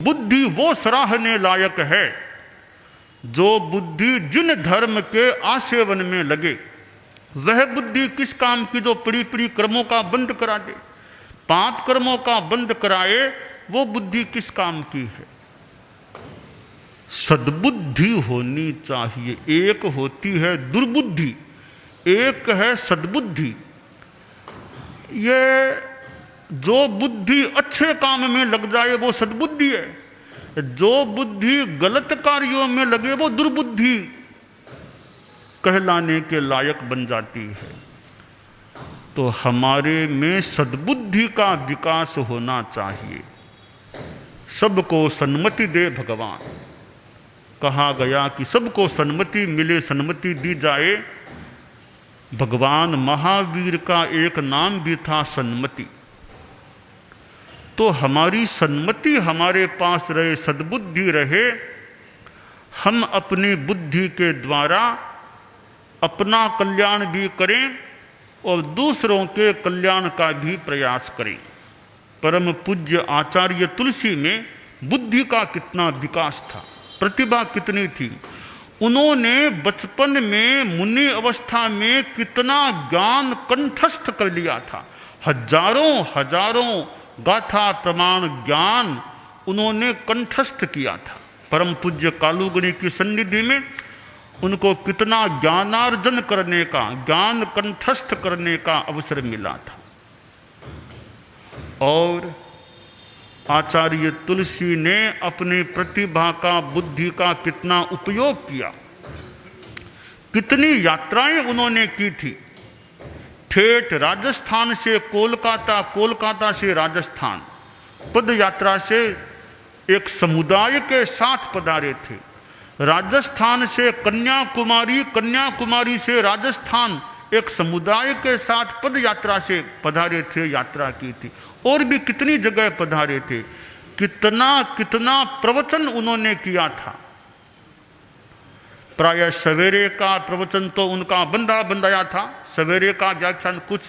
बुद्धि वो सराहने लायक है जो बुद्धि जिन धर्म के आसेवन में लगे। वह बुद्धि किस काम की जो पड़ी पड़ी कर्मों का बंद करा दे, पाप कर्मों का बंद कराए, वो बुद्धि किस काम की है। सद्बुद्धि होनी चाहिए। एक होती है दुर्बुद्धि, एक है सद्बुद्धि। ये जो बुद्धि अच्छे काम में लग जाए वो सद्बुद्धि है, जो बुद्धि गलत कार्यों में लगे वो दुर्बुद्धि कहलाने के लायक बन जाती है। तो हमारे में सद्बुद्धि का विकास होना चाहिए। सबको सन्मति दे भगवान, कहा गया कि सबको सन्मति मिले, सन्मति दी जाए। भगवान महावीर का एक नाम भी था सन्मति। तो हमारी सन्मति हमारे पास रहे, सद्बुद्धि रहे, हम अपनी बुद्धि के द्वारा अपना कल्याण भी करें और दूसरों के कल्याण का भी प्रयास करें। परम पूज्य आचार्य तुलसी में बुद्धि का कितना विकास था, प्रतिभा कितनी थी। उन्होंने बचपन में मुनि अवस्था में कितना ज्ञान कंठस्थ कर लिया था। हजारों हजारों गाथा प्रमाण ज्ञान उन्होंने कंठस्थ किया था। परम पूज्य कालूगणी की सन्निधि में उनको कितना ज्ञानार्जन करने का, ज्ञान कंठस्थ करने का अवसर मिला था। और आचार्य तुलसी ने अपनी प्रतिभा का, बुद्धि का कितना उपयोग किया। कितनी यात्राएं उन्होंने की थी। ठेठ राजस्थान से कोलकाता, कोलकाता से राजस्थान पद यात्रा से एक समुदाय के साथ पधारे थे। राजस्थान से कन्याकुमारी, कन्याकुमारी से राजस्थान एक समुदाय के साथ पद यात्रा से पधारे थे, यात्रा की थी। और भी कितनी जगह पधारे थे, कितना कितना प्रवचन उन्होंने किया था। प्रायः सवेरे का प्रवचन तो उनका बंधा बंधाया था। सवेरे का व्याख्यान कुछ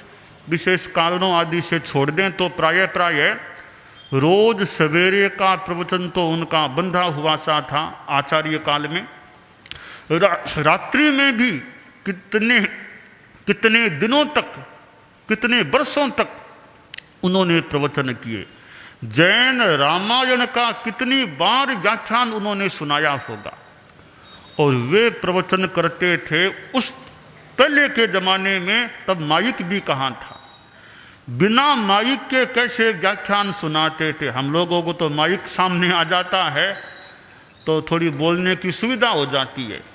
विशेष कारणों आदि से छोड़ दें तो प्रायः रोज सवेरे का प्रवचन तो उनका बंधा हुआ सा था। आचार्य काल में रात्रि में भी कितने कितने दिनों तक, कितने वर्षों तक उन्होंने प्रवचन किए। जैन रामायण का कितनी बार व्याख्यान उन्होंने सुनाया होगा। और वे प्रवचन करते थे उस पहले के जमाने में, तब माइक भी कहाँ था। बिना माइक के कैसे व्याख्यान सुनाते थे। हम लोगों को तो माइक सामने आ जाता है तो थोड़ी बोलने की सुविधा हो जाती है।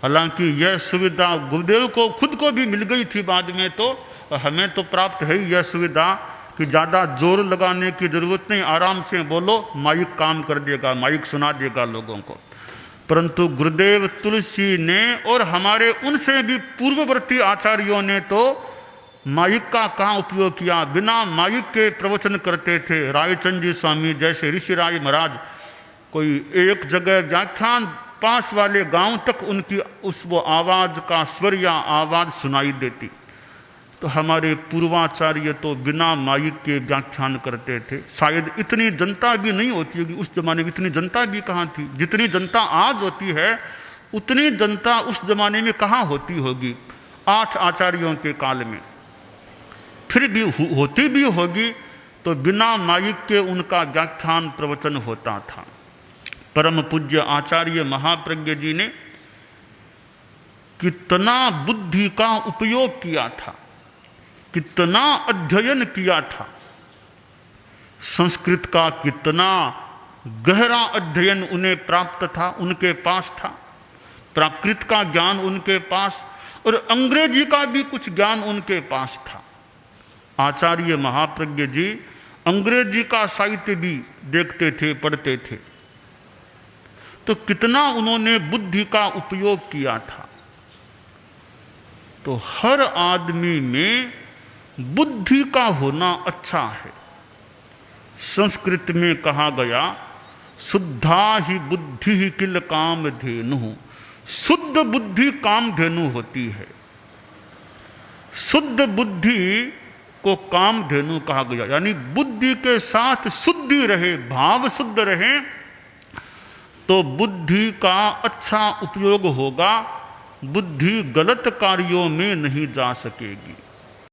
हालांकि यह सुविधा गुरुदेव को खुद को भी मिल गई थी बाद में, तो हमें तो प्राप्त है यह सुविधा कि ज़्यादा जोर लगाने की ज़रूरत नहीं, आराम से बोलो, माइक काम कर देगा, माइक सुना देगा लोगों को। परंतु गुरुदेव तुलसी ने और हमारे उनसे भी पूर्ववर्ती आचार्यों ने तो माइक का कहाँ उपयोग किया। बिना माइक के प्रवचन करते थे। रायचंद जी स्वामी जैसे ऋषिराज महाराज, कोई एक जगह व्याख्यान पास वाले गांव तक उनकी उस वो आवाज़ का स्वर या आवाज़ सुनाई देती। तो हमारे पूर्वाचार्य तो बिना माइक के व्याख्यान करते थे। शायद इतनी जनता भी नहीं होती होगी उस जमाने में, इतनी जनता भी कहाँ थी। जितनी जनता आज होती है उतनी जनता उस जमाने में कहाँ होती होगी 8 आचार्यों के काल में। फिर भी होती भी होगी तो बिना माइक के उनका व्याख्यान प्रवचन होता था। परम पूज्य आचार्य महाप्रज्ञ जी ने कितना बुद्धि का उपयोग किया था, कितना अध्ययन किया था। संस्कृत का कितना गहरा अध्ययन उन्हें प्राप्त था, उनके पास था। प्राकृत का ज्ञान उनके पास, और अंग्रेजी का भी कुछ ज्ञान उनके पास था। आचार्य महाप्रज्ञ जी अंग्रेजी का साहित्य भी देखते थे, पढ़ते थे। तो कितना उन्होंने बुद्धि का उपयोग किया था। तो हर आदमी में बुद्धि का होना अच्छा है। संस्कृत में कहा गया, शुद्धा ही बुद्धि ही किल कामधेनु। शुद्ध बुद्धि कामधेनु होती है। शुद्ध बुद्धि को कामधेनु कहा गया, यानी बुद्धि के साथ शुद्धि रहे, भाव शुद्ध रहे तो बुद्धि का अच्छा उपयोग होगा, बुद्धि गलत कार्यों में नहीं जा सकेगी।